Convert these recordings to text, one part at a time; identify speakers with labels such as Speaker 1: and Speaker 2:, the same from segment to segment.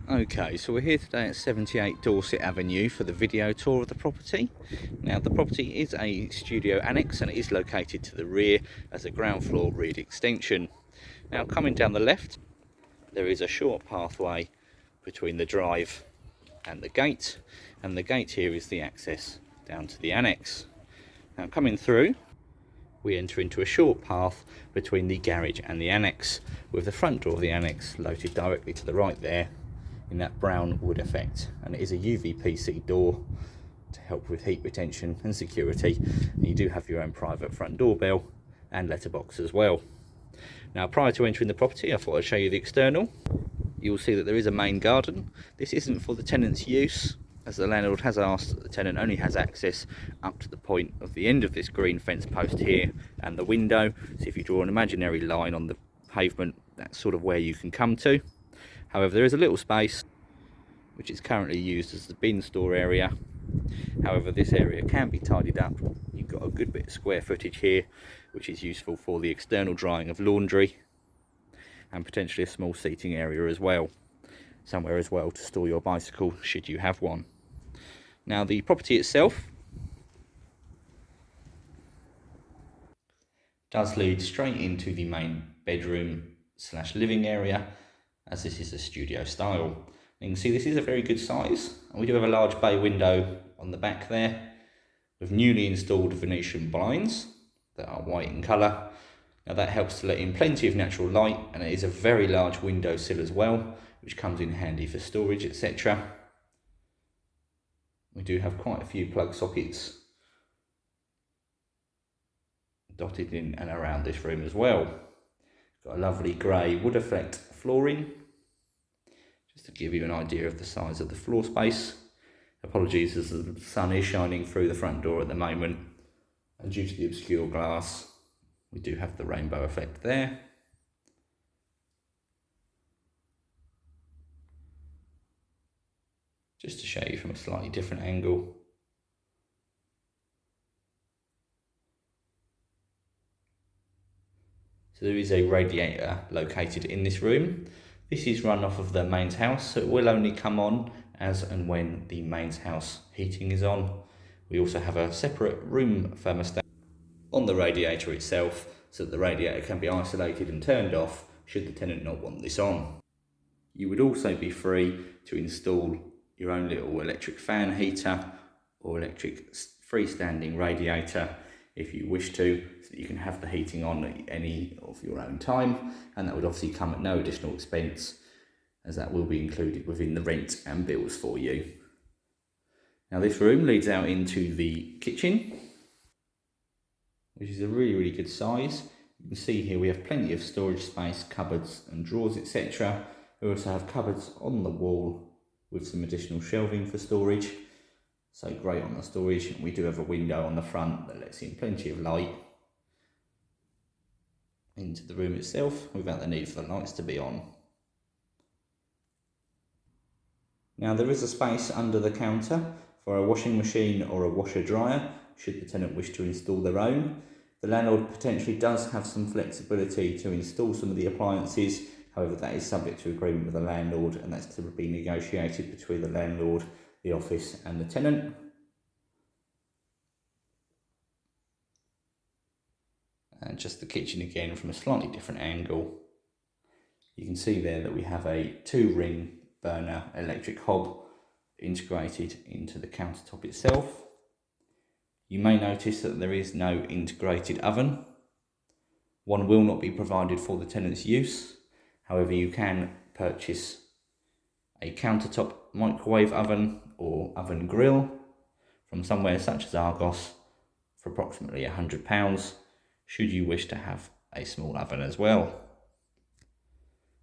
Speaker 1: Okay, so we're here today at 78 Dorset Avenue for the video tour of the property. Now, the property is a studio annex and it is located to the rear as a ground floor rear extension. Now, coming down the left, there is a short pathway between the drive and the gate here is the access down to the annex. Now, coming through, we enter into a short path between the garage and the annex, with the front door of the annex located directly to the right there in that brown wood effect, and it is a UVPC door to help with heat retention and security, and you do have your own private front doorbell and letterbox as well. Now, prior to entering the property, I thought I'd show you the external. You'll see that there is a main garden. This isn't for the tenant's use, as the landlord has asked that the tenant only has access up to the point of the end of this green fence post here and the window. So if you draw an imaginary line on the pavement, that's sort of where you can come to. However, there is a little space which is currently used as the bin store area. However, this area can be tidied up. You've got a good bit of square footage here, which is useful for the external drying of laundry and potentially a small seating area as well. Somewhere as well to store your bicycle should you have one. Now, the property itself does lead straight into the main bedroom / living area, as this is a studio style. You can see this is a very good size, and we do have a large bay window on the back there with newly installed Venetian blinds that are white in colour. Now, that helps to let in plenty of natural light, and it is a very large window sill as well, which comes in handy for storage, etc. We do have quite a few plug sockets dotted in and around this room as well. Got a lovely grey wood effect flooring, just to give you an idea of the size of the floor space. Apologies as the sun is shining through the front door at the moment, and due to the obscure glass, we do have the rainbow effect there. Just to show you from a slightly different angle. So there is a radiator located in this room. This is run off of the mains house, so it will only come on as and when the mains house heating is on. We also have a separate room thermostat on the radiator itself, so that the radiator can be isolated and turned off should the tenant not want this on. You would also be free to install your own little electric fan heater or electric freestanding radiator if you wish to, so that you can have the heating on at any of your own time, and that would obviously come at no additional expense, as that will be included within the rent and bills for you. Now, this room leads out into the kitchen, which is a really good size. You can see here we have plenty of storage space, cupboards and drawers, etc. We also have cupboards on the wall with some additional shelving for storage, so great on the storage. We do have a window on the front that lets in plenty of light into the room itself without the need for the lights to be on. Now, there is a space under the counter for a washing machine or a washer dryer should the tenant wish to install their own. The landlord potentially does have some flexibility to install some of the appliances. However, that is subject to agreement with the landlord, and that's to be negotiated between the landlord, the office and the tenant. And just the kitchen again from a slightly different angle. You can see there that we have a 2-ring burner electric hob integrated into the countertop itself. You may notice that there is no integrated oven. One will not be provided for the tenant's use. However, you can purchase a countertop microwave oven or oven grill from somewhere such as Argos for approximately £100, should you wish to have a small oven as well.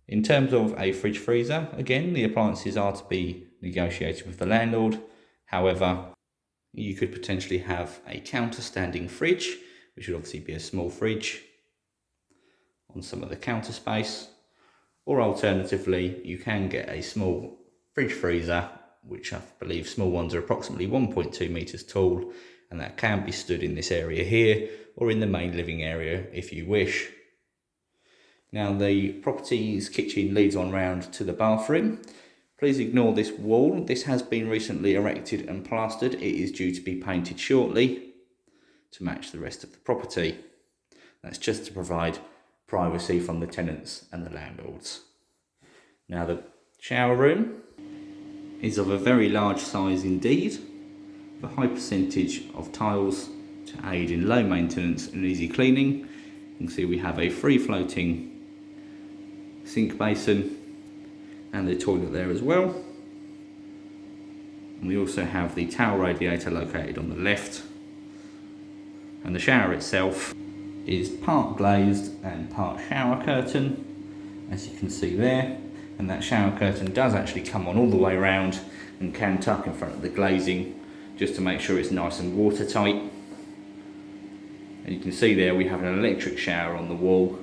Speaker 1: In terms of a fridge freezer, again, the appliances are to be negotiated with the landlord. However, you could potentially have a counter-standing fridge, which would obviously be a small fridge on some of the counter space. Or alternatively, you can get a small fridge freezer, which I believe small ones are approximately 1.2 metres tall, and that can be stood in this area here or in the main living area if you wish. Now, the property's kitchen leads on round to the bathroom, Please ignore this wall. This has been recently erected and plastered. It is due to be painted shortly to match the rest of the property. That's just to provide privacy from the tenants and the landlords. Now the shower room is of a very large size indeed, with a high percentage of tiles to aid in low maintenance and easy cleaning. You can see we have a free floating sink basin and the toilet there as well. And we also have the towel radiator located on the left. And the shower itself is part glazed and part shower curtain, as you can see there. And that shower curtain does actually come on all the way around and can tuck in front of the glazing just to make sure it's nice and watertight. And you can see there we have an electric shower on the wall,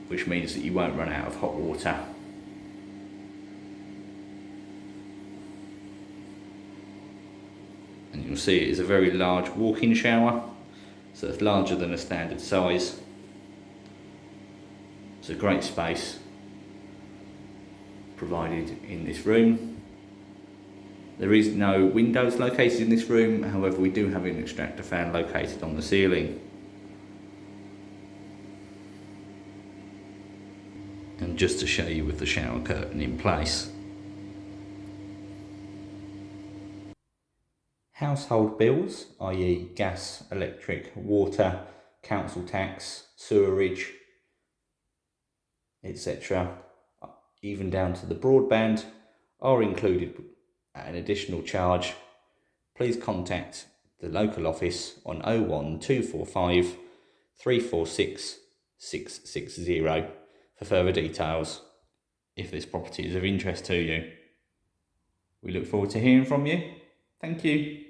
Speaker 1: which means that you won't run out of hot water. And you'll see it is a very large walk-in shower, so it's larger than a standard size. It's a great space provided in this room. There is no windows located in this room, however we do have an extractor fan located on the ceiling. And just to show you with the shower curtain in place. Household bills, i.e. gas, electric, water, council tax, sewerage, etc., even down to the broadband, are included at an additional charge. Please contact the local office on 01245 346 660 for further details if this property is of interest to you. We look forward to hearing from you. Thank you.